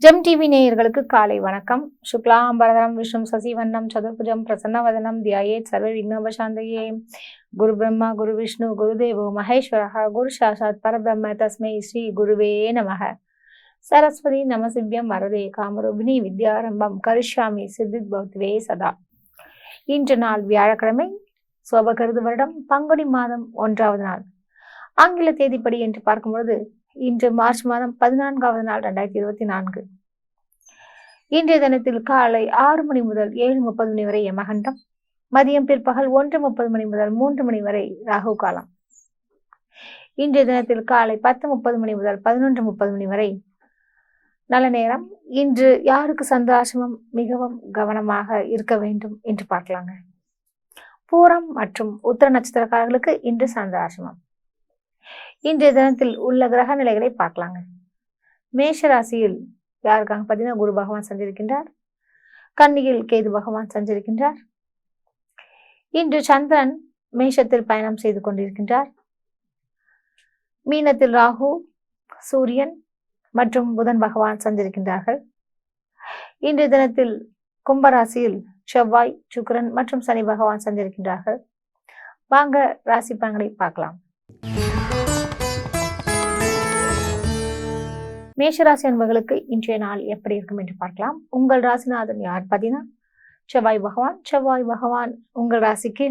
GeM TV நேயர்களுக்கு காலை வணக்கம். சுக்லாம்பரதரம் விஷ்ணு சசிவண்ணம் சதுர்புஜம் பிரசன்னவதனம் தியாயேத் சர்வ விக்னோபசாந்தயே. குரு பிரம்மா குரு விஷ்ணு குருதேவோ மகேஸ்வரः குரு சாட்சாத் பரபிரம்ம தஸ்மை ஸ்ரீ குருவே நமः. சரஸ்வதி நமசிவ்யம் வரதே காமரூபிணி வித்யாரம்பம் கரிஷ்யாமி சித்தித் பவத்வே சதா. இன்று நாள் வியாழக்கிழமை, சோபகிருது வருடம் பங்குனி மாதம் 1வது நாள். ஆங்கில தேதிப்படி என்று பார்க்கும்பொழுது இன்று மார்ச் மாதம் 14வது நாள் 2024. இன்றைய தினத்தில் காலை 6 மணி முதல் 7:30 மணி வரை யமகண்டம், மதியம் பிற்பகல் 1:30 மணி முதல் 3 மணி வரை ராகு காலம். இன்றைய தினத்தில் காலை 10:30 மணி முதல் 11:30 மணி வரை நல்ல நேரம். இன்று யாருக்கு சந்திராசிரமம் மிகவும் கவனமாக இருக்க வேண்டும் என்று பார்க்கலாங்க. பூரம் மற்றும் உத்திர நட்சத்திரக்காரர்களுக்கு இன்று சந்திராசிரமம். இன்றைய தினத்தில் உள்ள கிரக நிலைகளை பார்க்கலாங்க. மேஷ ராசியில் யாருக்காங்க பார்த்தீங்கன்னா குரு பகவான் சஞ்சரிக்கின்றார். கன்னியில் கேது பகவான் சஞ்சரிக்கின்றார். இன்று சந்திரன் மேஷத்தில் பயணம் செய்து கொண்டிருக்கின்றார். மீனத்தில் ராகு, சூரியன் மற்றும் புதன் பகவான் சஞ்சரிக்கின்றார்கள். இன்றைய தினத்தில் கும்பராசியில் செவ்வாய், சுக்கிரன் மற்றும் சனி பகவான் சஞ்சரிக்கின்றார்கள். வாங்க ராசி பலன்களை பார்க்கலாம். மேஷராசி அன்பர்களுக்கு இன்றைய நாள் எப்படி இருக்கும் என்று பார்க்கலாம். உங்கள் ராசிநாதன் யார் பார்த்தீங்கன்னா செவ்வாய் பகவான். செவ்வாய் பகவான் உங்கள் ராசிக்கு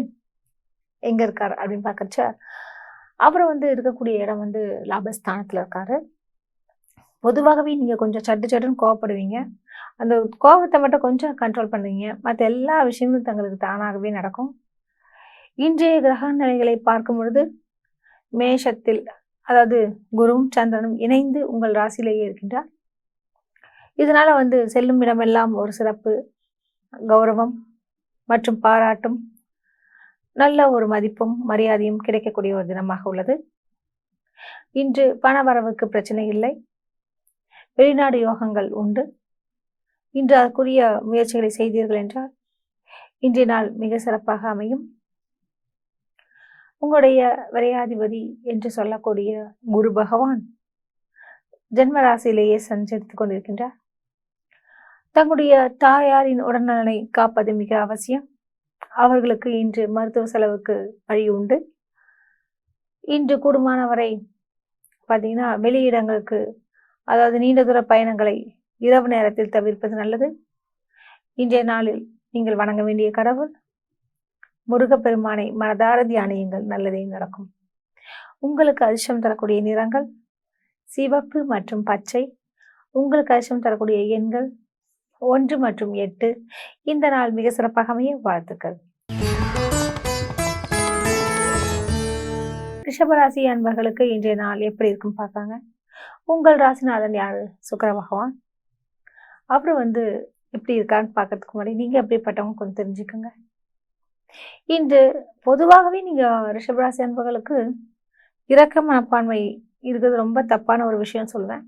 எங்க இருக்காரு அப்படின்னு பார்க்கறச்ச அவர் இருக்கக்கூடிய இடம் லாபஸ்தானத்துல இருக்காரு. பொதுவாகவே நீங்க கொஞ்சம் சட்டுன்னு கோவப்படுவீங்க. அந்த கோபத்தை மட்டும் கொஞ்சம் கண்ட்ரோல் பண்ணுவீங்க. மற்ற எல்லா விஷயங்களும் தங்களுக்கு தானாகவே நடக்கும். இன்றைய கிரக நிலைகளை பார்க்கும் பொழுது மேஷத்தில் அதாவது குருவும் சந்திரனும் இணைந்து உங்கள் ராசியிலேயே இருக்கின்றார். இதனால செல்லும் இடமெல்லாம் ஒரு சிறப்பு, கௌரவம் மற்றும் பாராட்டும், நல்ல ஒரு மதிப்பும் மரியாதையும் கிடைக்கக்கூடிய ஒரு தினமாக உள்ளது. இன்று பண வரவுக்கு பிரச்சனை இல்லை. வெளிநாடு யோகங்கள் உண்டு. இன்று அதற்குரிய முயற்சிகளை செய்தீர்கள் என்றால் இன்றைய நாள் மிக சிறப்பாக அமையும். உங்களுடைய விரையாதிபதி என்று சொல்லக்கூடிய குரு பகவான் ஜென்ம ராசியிலேயே சஞ்சரித்துக் கொண்டிருக்கின்றார். தங்களுடைய தாயாரின் உடல்நலனை காப்பது மிக அவசியம். அவர்களுக்கு இன்று மருத்துவ செலவுக்கு வழி உண்டு. இன்று கூடுமானவரை பார்த்தீங்கன்னா வெளியிடங்களுக்கு, அதாவது நீண்ட தூர பயணங்களை இரவு நேரத்தில் தவிர்ப்பது நல்லது. இன்றைய நாளில் நீங்கள் வணங்க வேண்டிய கடவுள் முருகப்பெருமானை மனதார தியானியுங்கள், நல்லதே நடக்கும். உங்களுக்கு அதிர்ஷ்டம் தரக்கூடிய நிறங்கள் சிவப்பு மற்றும் பச்சை. உங்களுக்கு அதிர்ஷ்டம் தரக்கூடிய எண்கள் 1 மற்றும் 8. இந்த நாள் மிக சிறப்பாக அமைய வாழ்த்துக்கள். ரிஷபராசி அன்பர்களுக்கு இன்றைய நாள் எப்படி இருக்கும் பார்க்காங்க. உங்கள் ராசிநாதன் யாரு? சுக்கிர பகவான். அப்புறம் எப்படி இருக்கான்னு பார்க்கறதுக்கு முன்னாடி நீங்க எப்படிப்பட்டவங்க கொஞ்சம் தெரிஞ்சுக்கோங்க. இன்று பொதுவாகவே நீங்க ரிஷபராசி அன்பர்களுக்கு இரக்க மனப்பான்மை இருக்கிறது ரொம்ப தப்பான ஒரு விஷயம் சொல்லுவேன்.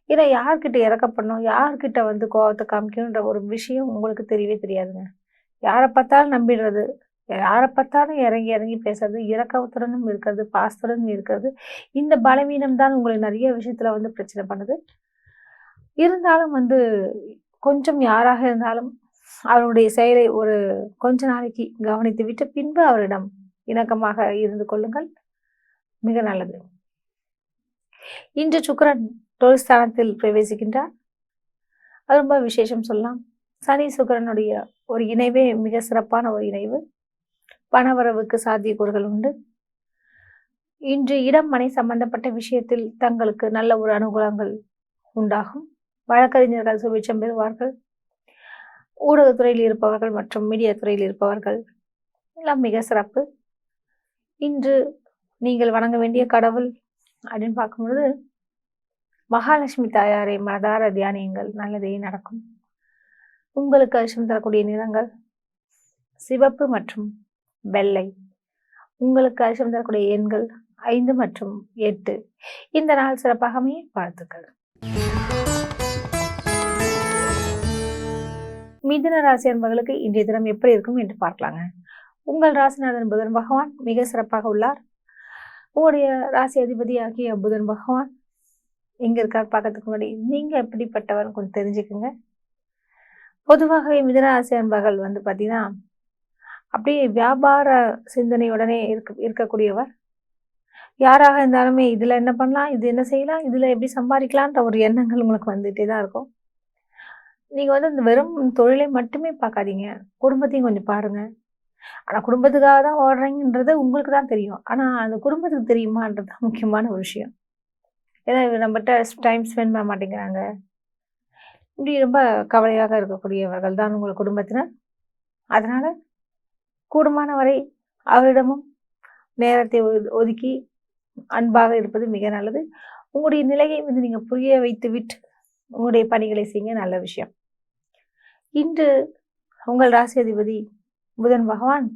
ஏன்னா யார்கிட்ட இறக்கப்படணும், யார்கிட்ட கோபத்தை காமிக்கணுன்ற ஒரு விஷயம் உங்களுக்கு தெரியவே தெரியாதுங்க. யாரை பார்த்தாலும் நம்பிடுறது, யாரை பார்த்தாலும் இறங்கி பேசுறது, இரக்கத்துடனும் இருக்கிறது, பாசத்துடனும் இருக்கிறது. இந்த பலவீனம் தான் உங்களை நிறைய விஷயத்துல பிரச்சனை பண்ணுது. இருந்தாலும் கொஞ்சம் யாராக இருந்தாலும் அவருடைய செயலை ஒரு கொஞ்ச நாளைக்கு கவனித்து விட்டு பின்பு அவரிடம் இணக்கமாக இருந்து கொள்ளுங்கள், மிக நல்லது. இன்று சுக்கிரன் தொழில் ஸ்தானத்தில் பிரவேசிக்கின்றார். அது ரொம்ப விசேஷம் சொல்லலாம். சனி சுக்கிரனுடைய ஒரு இணைவே மிக சிறப்பான ஒரு இணைவு. பணவரவுக்கு சாத்தியக்கூறுகள் உண்டு. இன்று இடம் மனை சம்பந்தப்பட்ட விஷயத்தில் தங்களுக்கு நல்ல ஒரு அனுகூலங்கள் உண்டாகும். வழக்கறிஞர்கள் சுபிட்சம் பெறுவார்கள். ஊடகத்துறையில் இருப்பவர்கள் மற்றும் மீடியா துறையில் இருப்பவர்கள் எல்லாம் மிக சிறப்பு. இன்று நீங்கள் வணங்க வேண்டிய கடவுள் அப்படின்னு பார்க்கும்பொழுது மகாலட்சுமி தாயாரை மனதார தியானியுங்கள், நல்லதே நடக்கும். உங்களுக்கு அதிர்ஷ்டம் தரக்கூடிய நிறங்கள் சிவப்பு மற்றும் வெள்ளை. உங்களுக்கு அதிர்ஷ்டம் தரக்கூடிய எண்கள் 5 மற்றும் 8. இந்த நாள் சிறப்பாக அமைய வாழ்த்துக்கள். மிதுன ராசி அன்பர்களுக்கு இன்றைய தினம் எப்படி இருக்கும் என்று பார்க்கலாங்க. உங்கள் ராசிநாதன் புதன் பகவான் மிக சிறப்பாக உள்ளார். உங்களுடைய ராசி அதிபதியாகிய புதன் பகவான் எங்க இருக்கார் பார்க்கறதுக்கு முன்னாடி நீங்க எப்படிப்பட்டவர்னு கொஞ்சம் தெரிஞ்சுக்குங்க. பொதுவாகவே மிதுன ராசி அன்பர்கள் வந்து பார்த்தீங்கன்னா, அப்படியே வியாபார சிந்தனையுடனே இருக்கக்கூடியவர். யாராக இருந்தாலுமே இதுல என்ன பண்ணலாம்? இது என்ன செய்யலாம்? இதுல எப்படி சம்பாதிக்கலான்ற ஒரு எண்ணங்கள் உங்களுக்கு வந்துட்டே தான் இருக்கும். நீங்க வந்து இந்த வெறும் தொழிலை மட்டுமே பார்க்காதீங்க. குடும்பத்தையும் கொஞ்சம் பாருங்க. ஆனா குடும்பத்துக்காக தான் ஓடுறீங்கன்றது உங்களுக்கு தான் தெரியும். ஆனா அந்த குடும்பத்துக்கு தெரியுமான்றது தான் முக்கியமான ஒரு விஷயம். ஏன்னா நம்மட்ட டைம் ஸ்பெண்ட் பண்ண மாட்டேங்கிறாங்க. இப்படி ரொம்ப கவலையாக இருக்கக்கூடியவர்கள் தான் உங்கள் குடும்பத்தினர். அதனால கூடுமான வரை அவரிடமும் நேரத்தை ஒதுக்கி அன்பாக இருப்பது மிக நல்லது. உங்களுடைய நிலையை வந்து நீங்க புரிய வைத்துவிட்டு உங்களுடைய பணிகளை செய்யுங்க, நல்ல விஷயம். இன்று உங்கள் ராசி அதிபதி புதன் பகவான்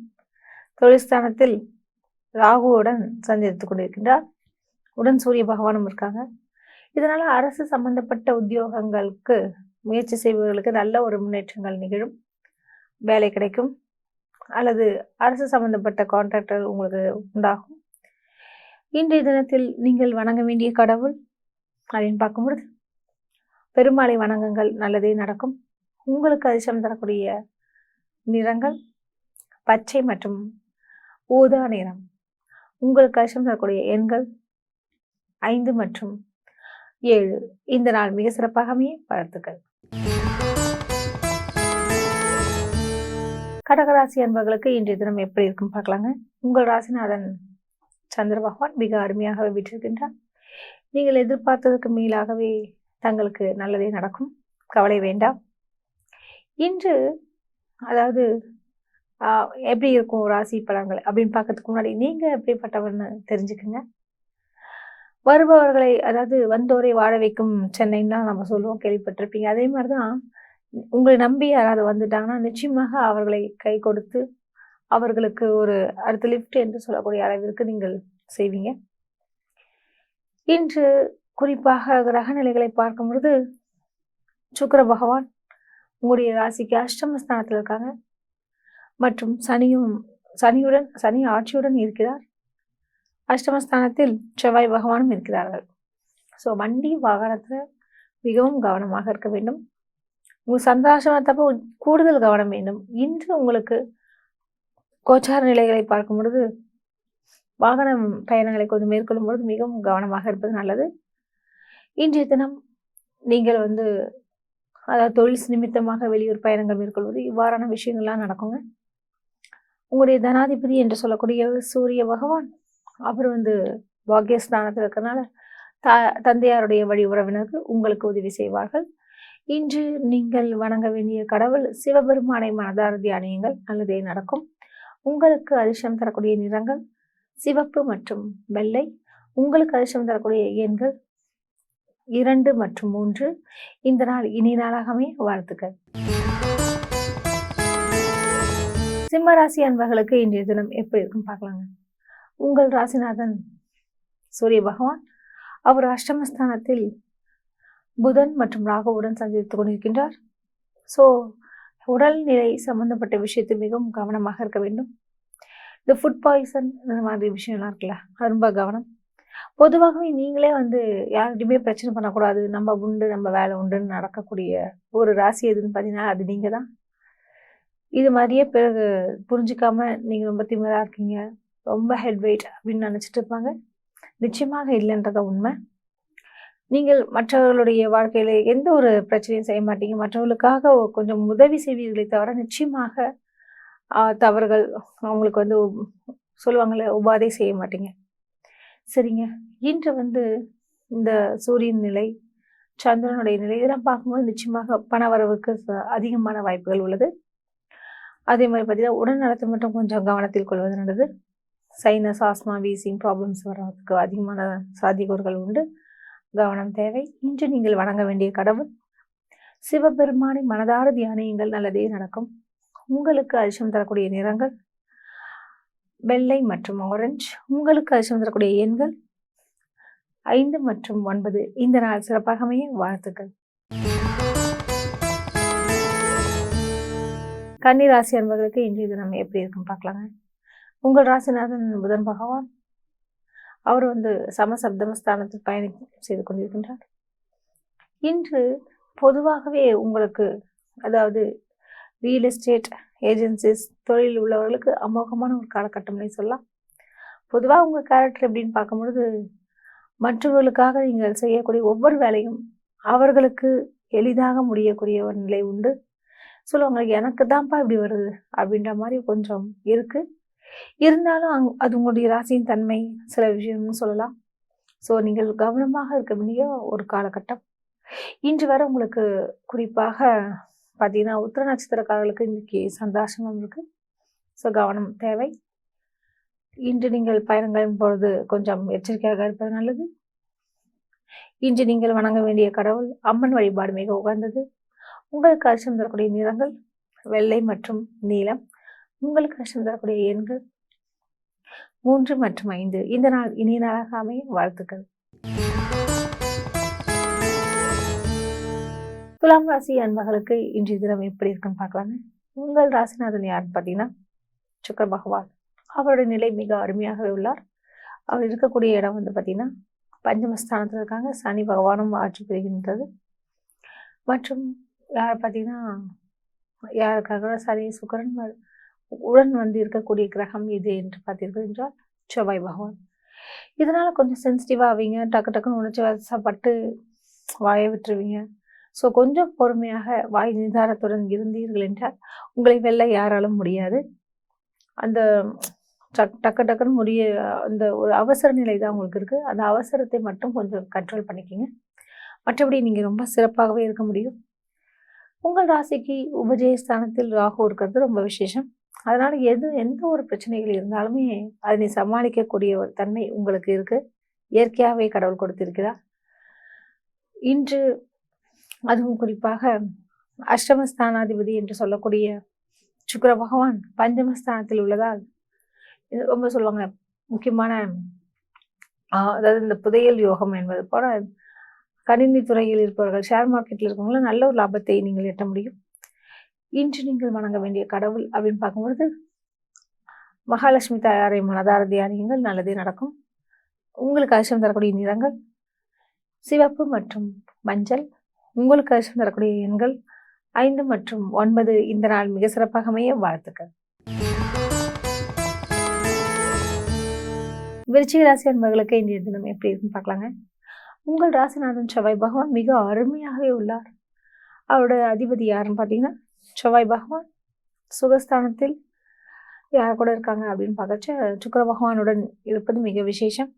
தொழில் ஸ்தானத்தில் ராகுவுடன் சஞ்சரித்துக் கொண்டிருக்கின்றார். உடன் சூரிய பகவானும் இருக்காங்க. இதனால அரசு சம்பந்தப்பட்ட உத்தியோகங்களுக்கு முயற்சி செய்பவர்களுக்கு நல்ல ஒரு முன்னேற்றங்கள் நிகழும். வேலை கிடைக்கும் அல்லது அரசு சம்பந்தப்பட்ட கான்ட்ராக்டர் உங்களுக்கு உண்டாகும். இன்றைய தினத்தில் நீங்கள் வணங்க வேண்டிய கடவுள் அப்படின்னு பார்க்கும்பொழுது பெருமாளை வணங்குங்கள், நல்லதே நடக்கும். உங்களுக்கு அதிர்ஷ்டம் தரக்கூடிய நிறங்கள் பச்சை மற்றும் ஊதா நிறம். உங்களுக்கு அதிர்ஷ்டம் தரக்கூடிய எண்கள் 5 மற்றும் 7. இந்த நாள் மிக சிறப்பாக அமைய வாழ்த்துக்கள். கடகராசி அன்பர்களுக்கு இன்றைய தினம் எப்படி இருக்கும் பார்க்கலாங்க. உங்கள் ராசிநாதன் சந்திர பகவான் மிக அருமையாகவே விட்டிருக்கின்றார். நீங்கள் எதிர்பார்த்ததற்கு மேலாகவே தங்களுக்கு நல்லதே நடக்கும், கவலை வேண்டாம். இன்று அதாவது எப்படி இருக்கும் ராசி பலன்கள் அப்படின்னு பார்க்கறதுக்கு முன்னாடி நீங்க எப்படிப்பட்டவர்னு தெரிஞ்சுக்குங்க. வருபவர்களை, அதாவது வந்தோரை வாழ வைக்கும் சென்னைன்னு தான் நம்ம சொல்லுவோம், கேள்விப்பட்டிருப்பீங்க. அதே மாதிரிதான் உங்களை நம்பி யாராவது வந்துட்டாங்கன்னா நிச்சயமாக அவர்களை கை கொடுத்து அவர்களுக்கு ஒரு அடுத்த லிஃப்ட் என்று சொல்லக்கூடிய அளவிற்கு நீங்கள் செய்வீங்க. இன்று குறிப்பாக கிரக நிலைகளை பார்க்கும் பொழுது சுக்கிர பகவான் உங்களுடைய ராசிக்கு அஷ்டமஸ்தானத்தில் இருக்காங்க மற்றும் சனி ஆட்சியுடன் இருக்கிறார். அஷ்டமஸ்தானத்தில் செவ்வாய் பகவானும் இருக்கிறார்கள். ஸோ வண்டி வாகனத்தில் மிகவும் கவனமாக இருக்க வேண்டும். உங்கள் சந்தோஷத்தப்போ கூடுதல் கவனம் வேண்டும். இன்று உங்களுக்கு கோச்சார நிலைகளை பார்க்கும் பொழுது வாகன பயணங்களை கொஞ்சம் மேற்கொள்ளும் பொழுது மிகவும் கவனமாக இருப்பது நல்லது. இன்றைய தினம் நீங்கள் வந்து அதாவது தொழில் நிமித்தமாக வெளியூர் பயணங்கள் மேற்கொள்வது இவ்வாறான விஷயங்கள்லாம் நடக்குங்க. உங்களுடைய தனாதிபதி என்று சொல்லக்கூடிய சூரிய பகவான் அவர் வந்து பாக்கியஸ்தானத்தில் இருக்கிறதுனால தந்தையாருடைய வழி உறவினர்கள் உங்களுக்கு உதவி செய்வார்கள். இன்று நீங்கள் வணங்க வேண்டிய கடவுள் சிவபெருமானை மனதார தியானியுங்கள், நல்லதே நடக்கும். உங்களுக்கு அதிர்ஷ்டம் தரக்கூடிய நிறங்கள் சிவப்பு மற்றும் வெள்ளை. உங்களுக்கு அதிர்ஷ்டம் தரக்கூடிய எண்கள் 2 மற்றும் 3. இந்த நாள் இனி நாளாகவே வாழ்த்துக்கள். சிம்ம ராசி அன்பர்களுக்கு இன்றைய தினம் எப்படி இருக்கும் பார்க்கலாங்க. உங்கள் ராசிநாதன் சூரிய பகவான் அவர் அஷ்டமஸ்தானத்தில் புதன் மற்றும் ராகுவுடன் சந்தித்துக் கொண்டிருக்கின்றார். ஸோ உடல்நிலை சம்பந்தப்பட்ட விஷயத்தில் மிகவும் கவனமாக இருக்க வேண்டும். இந்த ஃபுட் பாய்சன் இந்த மாதிரி விஷயம்லாம் இருக்குல்ல, அது ரொம்ப கவனம். பொதுவாகவே நீங்களே வந்து யார்கிட்டையுமே பிரச்சனை பண்ணக்கூடாது, நம்ம உண்டு நம்ம வேலை உண்டுன்னு நடக்கக்கூடிய ஒரு ராசி எதுன்னு பார்த்தீங்கன்னா அது நீங்கள் தான். இது மாதிரியே பிறகு புரிஞ்சுக்காம நீங்கள் ரொம்ப திமிரா இருக்கீங்க, ரொம்ப ஹெட் வெயிட் அப்படின்னு நினச்சிட்டு இருப்பாங்க. நிச்சயமாக இல்லைன்றத உண்மை. நீங்கள் மற்றவர்களுடைய வாழ்க்கையில எந்த ஒரு பிரச்சனையும் செய்ய மாட்டீங்க. மற்றவர்களுக்காக கொஞ்சம் உதவி செய்வீர்களே தவிர நிச்சயமாக தவறுகள் அவங்களுக்கு வந்து சொல்லுவாங்கள்ல, உபாதை செய்ய மாட்டீங்க. சரிங்க. இன்று வந்து இந்த சூரியன் நிலை, சந்திரனுடைய நிலை இதெல்லாம் பார்க்கும்போது நிச்சயமாக பண வரவுக்கு அதிகமான வாய்ப்புகள் உள்ளது. அதே மாதிரி பார்த்தீங்கன்னா உடல் நலத்தை மட்டும் கொஞ்சம் கவனத்தில் கொள்வது நல்லது. சைனஸ், ஆஸ்மா, வீசிங் ப்ராப்ளம்ஸ் வர்றதுக்கு அதிகமான சாத்தியக்கூறுகள் உண்டு, கவனம் தேவை. இன்று நீங்கள் வணங்க வேண்டிய கடவுள் சிவபெருமானை மனதார தியானியுங்கள், நல்லதே நடக்கும். உங்களுக்கு அதிர்ஷ்டம் தரக்கூடிய நிறங்கள் வெள்ளை மற்றும் ஆரஞ்சு. உங்களுக்கு அதிர்ஷ்டம் தரக்கூடிய எண்கள் 5 மற்றும் 9. இந்த நாள் சிறப்பாக அமைய வாழ்த்துக்கள். கன்னி ராசி அன்பர்களுக்கு இன்றைய தினம் எப்படி இருக்குன்னு பார்க்கலாங்க. உங்கள் ராசிநாதன் புதன் பகவான் அவர் வந்து சமசப்தமஸ்தானத்தில் பயணம் செய்து கொண்டிருக்கின்றார். இன்று பொதுவாகவே உங்களுக்கு அதாவது ரியல் எஸ்டேட் ஏஜென்சிஸ் தொழில் உள்ளவர்களுக்கு அமோகமான ஒரு காலகட்டம்னே சொல்லலாம். பொதுவாக உங்கள் கேரக்டர் எப்படின்னு பார்க்கும்பொழுது, மற்றவர்களுக்காக நீங்கள் செய்யக்கூடிய ஒவ்வொரு வேலையும் அவர்களுக்கு எளிதாக முடியக்கூடிய ஒரு நிலை உண்டு. சொல்லுவாங்க, எனக்கு தான்ப்பா இப்படி வருது அப்படின்ற மாதிரி கொஞ்சம் இருக்கு. இருந்தாலும் அது உங்களுடைய ராசியின் தன்மை சில விஷயம்னு சொல்லலாம். ஸோ நீங்கள் கவனமாக இருக்க வேண்டிய ஒரு காலகட்டம். இன்று வரை உங்களுக்கு குறிப்பாக பார்த்தீங்கன்னா உத்திர நட்சத்திரக்காரர்களுக்கு இன்னைக்கு சந்தாசனம் இருக்கு. ஸோ கவனம் தேவை. இன்று நீங்கள் பயணங்களின் பொழுது கொஞ்சம் எச்சரிக்கையாக இருப்பது நல்லது. இன்று நீங்கள் வணங்க வேண்டிய கடவுள் அம்மன் வழிபாடு மிக உகந்தது. உங்களுக்கு அதிர்ஷ்டம் தரக்கூடிய நிறங்கள் வெள்ளை மற்றும் நீலம். உங்களுக்கு அதிர்ஷ்டம் தரக்கூடிய எண்கள் 3 மற்றும் 5. இந்த நாள் இனிய நாளாக அமைய வாழ்த்துக்கள். துலாம் ராசி அன்பர்களுக்கு இன்றைய தினம் எப்படி இருக்குன்னு பார்க்கலாங்க. உங்கள் ராசிநாதன் யாருன்னு பார்த்தீங்கன்னா சுக்கிர பகவான். அவருடைய நிலை மிக அருமையாகவே உள்ளார். அவர் இருக்கக்கூடிய இடம் வந்து பார்த்தீங்கன்னா பஞ்சமஸ்தானத்தில் இருக்காங்க. சனி பகவானும் ஆட்சி பெறுகின்றது. மற்றும் யார் பார்த்தீங்கன்னா யாருக்காக சனி சுக்கிரன் உடன் வந்து இருக்கக்கூடிய கிரகம் இது என்று பார்த்தீர்கள் என்றால் செவ்வாய் பகவான். இதனால கொஞ்சம் சென்சிட்டிவாக ஆவீங்க. டக்கு டக்குன்னு உணர்ச்சி வசப்பட்டு வாயை விட்டுருவீங்க. ஸோ கொஞ்சம் பொறுமையாக வாய் நிதானத்துடன் இருந்தீர்கள் என்றால் உங்களை வெல்ல யாராலும் முடியாது. அந்த டக்கு டக்குன்னு அந்த ஒரு அவசர நிலை தான் உங்களுக்கு இருக்குது. அந்த அவசரத்தை மட்டும் கொஞ்சம் கண்ட்ரோல் பண்ணிக்கிங்க. மற்றபடி நீங்கள் ரொம்ப சிறப்பாகவே இருக்க முடியும். உங்கள் ராசிக்கு உபஜயஸ்தானத்தில் ராகு இருக்கிறது ரொம்ப விசேஷம். அதனால் எந்த ஒரு பிரச்சனைகள் இருந்தாலுமே அதனை சமாளிக்கக்கூடிய ஒரு தன்மை உங்களுக்கு இருக்குது. இயற்கையாகவே கடவுள் கொடுத்திருக்கிறார். இன்று அதுவும் குறிப்பாக அஷ்டமஸ்தானாதிபதி என்று சொல்லக்கூடிய சுக்கிர பகவான் பஞ்சமஸ்தானத்தில் உள்ளதால் இது ரொம்ப சொல்லுவாங்க முக்கியமான அதாவது இந்த புதையல் யோகம் என்பது போல கணினி துறையில் இருப்பவர்கள் ஷேர் மார்க்கெட்டில் இருக்கவங்களும் நல்ல ஒரு லாபத்தை நீங்கள் எட்ட முடியும். இன்று நீங்கள் வணங்க வேண்டிய கடவுள் அப்படின்னு பார்க்கும்பொழுது மகாலட்சுமி தாயாரை மனதார தியானியுங்கள், நல்லதே நடக்கும். உங்களுக்கு அதிர்ஷ்டம் தரக்கூடிய நிறங்கள் சிவப்பு மற்றும் மஞ்சள். உங்களுக்கு அதிர்ஷ்டம் தரக்கூடிய எண்கள் 5 மற்றும் 9. இந்த நாள் மிக சிறப்பாக அமைய வாழ்த்துக்கள். விருச்சிக ராசி அன்பர்களுக்கு இன்றைய தினம் எப்படி இருக்குன்னு பார்க்கலாங்க. உங்கள் ராசிநாதன் செவ்வாய் பகவான் மிக அருமையாகவே உள்ளார். அவருடைய அதிபதி யாருன்னு பார்த்தீங்கன்னா செவ்வாய் பகவான் சுகஸ்தானத்தில் யார் கூட இருக்காங்க அப்படின்னு பார்க்கச்ச சுக்கிர பகவானுடன் இருப்பது மிக விசேஷம்.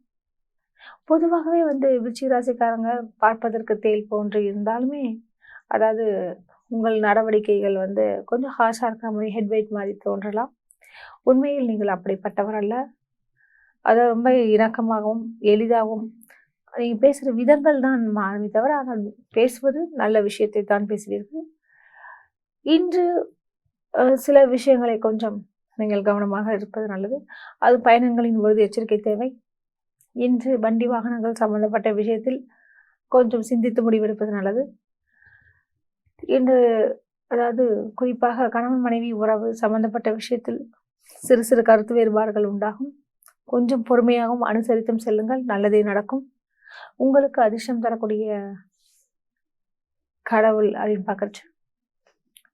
பொதுவாகவே வந்து விருச்சிக ராசிக்காரங்க பார்ப்பதற்கு தேல் போன்று இருந்தாலுமே அதாவது உங்கள் நடவடிக்கைகள் வந்து கொஞ்சம் ஹார்ஷாக இருக்கிற மாதிரி ஹெட் வெயிட் மாதிரி தோன்றலாம். உண்மையில் நீங்கள் அப்படிப்பட்டவர் அல்ல. அதை ரொம்ப இணக்கமாகவும் எளிதாகவும் நீங்கள் பேசுகிற விதங்கள் தான் மாறுமே தவிர ஆனால் பேசுவது நல்ல விஷயத்தை தான் பேசுவீர்கள். இன்று சில விஷயங்களை கொஞ்சம் நீங்கள் கவனமாக இருப்பது நல்லது. அது பயணங்களின் பொழுது எச்சரிக்கை தேவை. இன்று வண்டி வாகனங்கள் சம்பந்தப்பட்ட விஷயத்தில் கொஞ்சம் சிந்தித்து முடிவெடுப்பது நல்லது. இன்று அதாவது குறிப்பாக கணவன் மனைவி உறவு சம்பந்தப்பட்ட விஷயத்தில் சிறு சிறு கருத்து வேறுபாடுகள் உண்டாகும். கொஞ்சம் பொறுமையாகவும் அனுசரித்தும் செல்லுங்கள், நல்லதே நடக்கும். உங்களுக்கு அதிர்ஷ்டம் தரக்கூடிய கடவுள் அப்படின்னு பார்க்கறச்சு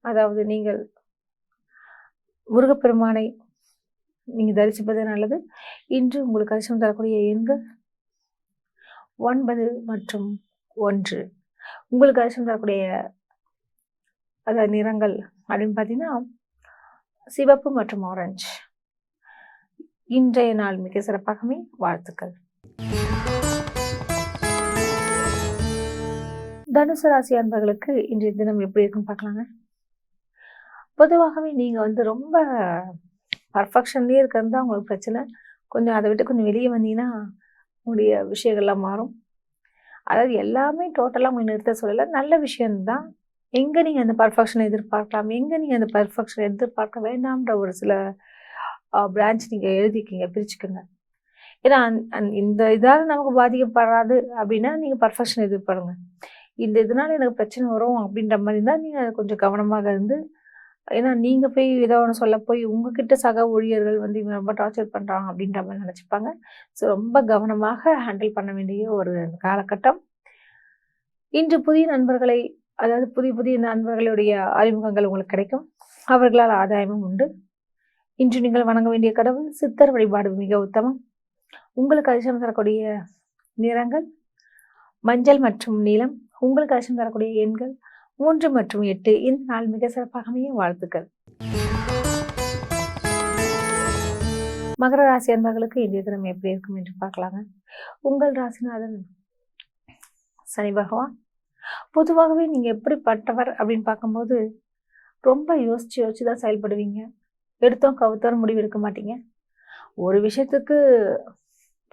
அதாவது நீங்கள் முருகப்பெருமானை நீங்கள் தரிசிப்பது நல்லது. இன்று உங்களுக்கு அதிர்ஷ்டம் தரக்கூடிய எண்கள் 9 மற்றும் 1. உங்களுக்கு அதிர்ஷ்டம் தரக்கூடிய அதாவது நிறங்கள் அப்படின்னு பார்த்தீங்கன்னா சிவப்பு மற்றும் ஆரஞ்சு. இன்றைய நாள் மிக சிறப்பாகவே வாழ்த்துக்கள். தனுசு ராசி அன்பர்களுக்கு இன்றைய தினம் எப்படி இருக்குன்னு பார்க்கலாங்க. பொதுவாகவே நீங்கள் வந்து ரொம்ப பர்ஃபெக்ஷன்லேயே இருக்கிறது தான் உங்களுக்கு பிரச்சனை. கொஞ்சம் அதை விட்டு கொஞ்சம் வெளியே வந்தீங்கன்னா உங்களுடைய விஷயங்கள்லாம் மாறும். அதாவது எல்லாமே டோட்டலாக உங்களுக்கு நிறுத்த சொல்லலை, நல்ல விஷயம்தான். எங்கே நீங்கள் அந்த பர்ஃபெக்ஷனை எதிர்பார்க்கலாம், எங்கே நீங்கள் அந்த பர்ஃபெக்ஷனை எதிர்பார்க்க வேண்டாம்ன்ற ஒரு சில பிரான்ச் நீங்கள் எழுதிக்கிங்க, பிரிச்சுக்கோங்க. ஏன்னா இந்த இதால் நமக்கு பாதிக்கப்படாது அப்படின்னா நீங்கள் பர்ஃபெக்ஷன் எதிர்பாருங்க. இந்த இதனால் எனக்கு பிரச்சனை வரும் அப்படின்ற மாதிரி தான் நீங்கள் அதை கொஞ்சம் கவனமாக இருந்து, ஏன்னா நீங்கள் போய் ஏதோ ஒன்று சொல்ல போய் உங்ககிட்ட சக ஊழியர்கள் வந்து இவங்க ரொம்ப டார்ச்சர் பண்ணுறாங்க அப்படின்ற மாதிரி நினச்சிப்பாங்க. ஸோ ரொம்ப கவனமாக ஹேண்டில் பண்ண வேண்டிய ஒரு காலகட்டம். இன்று புதிய நண்பர்களை, அதாவது புதிய புதிய நண்பர்களுடைய அறிமுகங்கள் உங்களுக்கு கிடைக்கும். அவர்களால் ஆதாயமும் உண்டு. இன்று நீங்கள் வணங்க வேண்டிய கடவுள் சித்தர் வழிபாடு மிக உத்தமம். உங்களுக்கு அதிர்ஷ்டம் தரக்கூடிய நிறங்கள் மஞ்சள் மற்றும் நீலம். உங்களுக்கு அதிர்ஷ்டம் தரக்கூடிய எண்கள் 3 மற்றும் 8. இந்த நாள் மிக சிறப்பாக அமைய வாழ்த்துக்கள். மகர ராசி அன்பர்களுக்கு இன்றைய தினம் எப்படி இருக்கும் என்று பார்க்கலாங்க. உங்கள் ராசிநாதன் சனி பகவான். பொதுவாகவே நீங்க எப்படிப்பட்டவர் அப்படின்னு பார்க்கும்போது ரொம்ப யோசிச்சு தான் செயல்படுவீங்க. எடுத்தோம் கவுத்தோம் முடிவு எடுக்க மாட்டீங்க. ஒரு விஷயத்துக்கு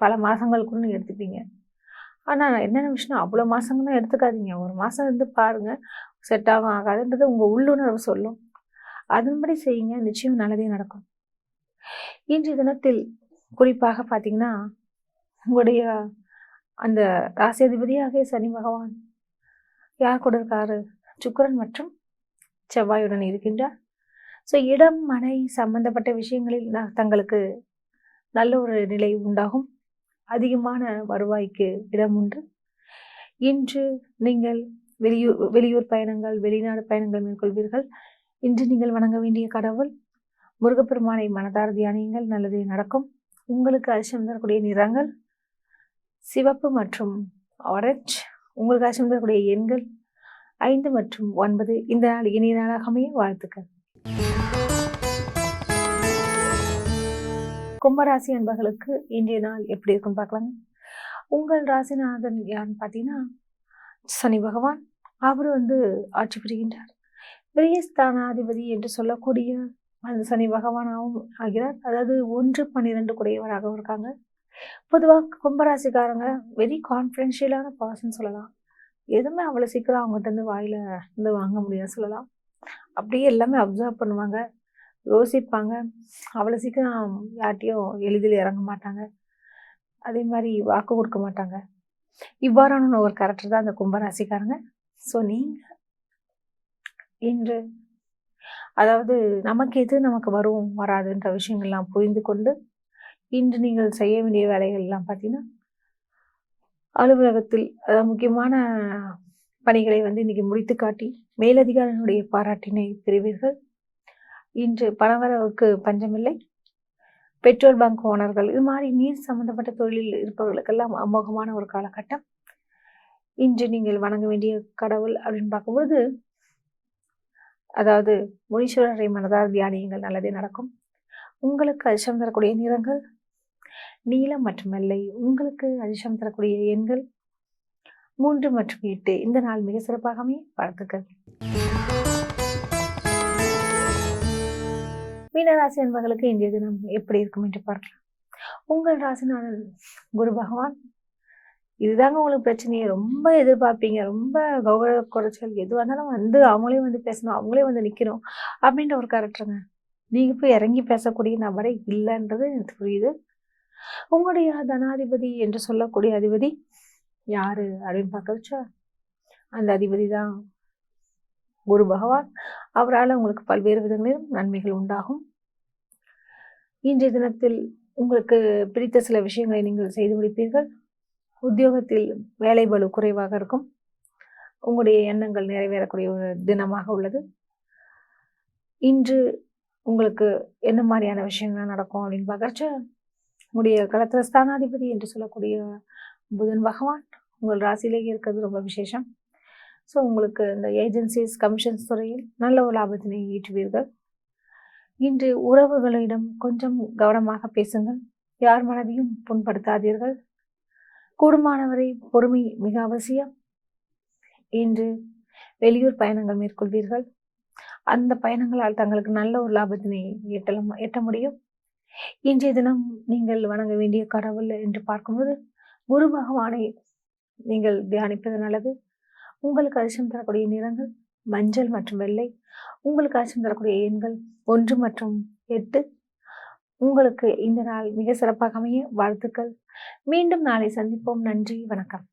பல மாசங்களுக்குன்னு எடுத்துப்பீங்க. ஆனா என்னென்ன விஷயம் அவ்வளோ மாசங்கள்லாம் எடுத்துக்காதீங்க. ஒரு மாசம் இருந்து பாருங்க, செட் ஆகும் ஆகாதுன்றது உங்க உள்ளுணர்வு சொல்லும். அதன்படி செய்யுங்க, நிச்சயம் நல்லதே நடக்கும். இன்றைய தினத்தில் குறிப்பாக பார்த்தீங்கன்னா, உங்களுடைய அந்த ராசியாதிபதியாக சனி பகவான் யார் கூட இருக்காரு? சுக்கிரன் மற்றும் செவ்வாயுடன் இருக்கின்றார். ஸோ இடம் மனை சம்பந்தப்பட்ட விஷயங்களில் தங்களுக்கு நல்ல ஒரு நிலை உண்டாகும். அதிகமான வருவாய்க்கு இடம் உண்டு. இன்று நீங்கள் வெளியூர் பயணங்கள், வெளிநாடு பயணங்கள் மேற்கொள்வீர்கள். இன்று நீங்கள் வணங்க வேண்டிய கடவுள் முருகப்பெருமானை மனதார தியானியுங்கள், நல்லதே நடக்கும். உங்களுக்கு அதிர்ஷ்டம் தரக்கூடிய நிறங்கள் சிவப்பு மற்றும் ஆரஞ்சு. உங்களுக்கு அதிர்ஷ்டம் தரக்கூடிய எண்கள் 5 மற்றும் 9. இந்த நாள் இனிய நாளாக அமைய வாழ்த்துக்கள். கும்பராசி அன்பர்களுக்கு இன்றைய நாள் எப்படி இருக்குன்னு பார்க்கலாங்க. உங்கள் ராசிநாதன் யாருன்னு பார்த்தீங்கன்னா சனி பகவான். அவர் ஆட்சி புரிகின்றார். விரயஸ்தானாதிபதி என்று சொல்லக்கூடிய அந்த சனி பகவானாகவும் ஆகிறார். அதாவது 1, 12 கூடையவராகவும் இருக்காங்க. பொதுவாக கும்பராசிக்காரங்க வெரி கான்ஃபிடென்ஷியலான பர்சன் சொல்லலாம். எதுவுமே அவ்வளோ சீக்கிரம் அவங்ககிட்ட வாயில வாங்க முடியாது சொல்லலாம். அப்படியே எல்லாமே அப்சர்வ் பண்ணுவாங்க, யோசிப்பாங்க. அவ்வளோ சீக்கிரம் யார்ட்டையும் எளிதில் இறங்க மாட்டாங்க. அதே மாதிரி வாக்கு கொடுக்க மாட்டாங்க. இவ்வாறான ஒரு கேரக்டர் தான் அந்த கும்பராசிக்காரங்க. ஸோ நீங்கள் இன்று அதாவது நமக்கு எது நமக்கு வரும் வராதுன்ற விஷயங்கள்லாம் புரிந்து கொண்டு இன்று நீங்கள் செய்ய வேண்டிய வேலைகள் எல்லாம் பார்த்தீங்கன்னா, அலுவலகத்தில் அதாவது முக்கியமான பணிகளை இன்னைக்கு முடித்து காட்டி மேலதிகாரிகளுடைய பாராட்டினை பெறுவீர்கள். இன்று பணவரவுக்கு பஞ்சமில்லை. பெட்ரோல் பங்க் ஓனர்கள், இது மாதிரி நீர் சம்பந்தப்பட்ட தொழிலில் இருப்பவர்களுக்கெல்லாம் அமோகமான ஒரு காலகட்டம். இன்று நீங்கள் வணங்க வேண்டிய கடவுள் அப்படின்னு பார்க்கும்போது, அதாவது முனீஸ்வரரை மனதார் தியானியுங்கள், நல்லதே நடக்கும். உங்களுக்கு அதிர்ஷ்டம் தரக்கூடிய நிறங்கள் நீலம் மற்றும் வெள்ளை. உங்களுக்கு அதிர்ஷ்டம் தரக்கூடிய எண்கள் 3 மற்றும் 8. இந்த நாள் மிக சிறப்பாகவே வாழ்த்துக்கள். மீனராசி அன்பர்களுக்கு இன்றைய தினம் எப்படி இருக்கும் என்று பார்க்கலாம். உங்கள் ராசிநாதன் குரு பகவான். இதுதாங்க உங்களுக்கு பிரச்சனையே. ரொம்ப எதிர்பார்ப்பீங்க, ரொம்ப கௌரவ குறைச்சல், எதுவாக இருந்தாலும் அவங்களே பேசணும், அவங்களே நிற்கணும் அப்படின்ற ஒரு கேரக்டருங்க. நீங்க போய் இறங்கி பேசக்கூடிய நபரே இல்லைன்றது எனக்கு புரியுது. உங்களுடைய தனாதிபதி என்று சொல்லக்கூடிய அதிபதி யாரு அப்படின்னு பார்க்க வச்சா அந்த அதிபதி தான் குரு பகவான். அவரால் உங்களுக்கு பல்வேறு விதங்களிலும் நன்மைகள் உண்டாகும். இன்றைய தினத்தில் உங்களுக்கு பிடித்த சில விஷயங்களை நீங்கள் செய்து முடிப்பீர்கள். உத்தியோகத்தில் வேலை பளு குறைவாக இருக்கும். உங்களுடைய எண்ணங்கள் நிறைவேறக்கூடிய ஒரு தினமாக உள்ளது. இன்று உங்களுக்கு என்ன மாதிரியான விஷயங்கள் நடக்கும் அப்படின்னு பார்க்கறச்ச, உங்களுடைய களத்திர ஸ்தானாதிபதி என்று சொல்லக்கூடிய புதன் பகவான் உங்கள் ராசியிலேயே இருக்கிறது ரொம்ப விசேஷம். ஸோ உங்களுக்கு இந்த ஏஜென்சிஸ், கமிஷன்ஸ் துறையில் நல்ல ஒரு லாபத்தினை ஈட்டுவீர்கள். இன்று உறவுகளிடம் கொஞ்சம் கவனமாக பேசுங்கள். யார் மனதையும் புண்படுத்தாதீர்கள். கூடுமானவரை பொறுமை மிக அவசியம். இன்று வெளியூர் பயணங்கள் மேற்கொள்வீர்கள். அந்த பயணங்களால் தங்களுக்கு நல்ல ஒரு லாபத்தினை எட்ட முடியும். இன்றைய தினம் நீங்கள் வணங்க வேண்டிய கடவுள் என்று பார்க்கும்போது குரு பகவானை நீங்கள் தியானிப்பது நல்லது. உங்களுக்கு அதிர்ஷ்டம் தரக்கூடிய நிறங்கள் மஞ்சள் மற்றும் வெள்ளை. உங்களுக்கு அதிர்ஷ்டம் தரக்கூடிய எண்கள் 1 மற்றும் 8. உங்களுக்கு இந்த நாள் மிக சிறப்பாக அமைய வாழ்த்துக்கள். மீண்டும் நாளை சந்திப்போம். நன்றி, வணக்கம்.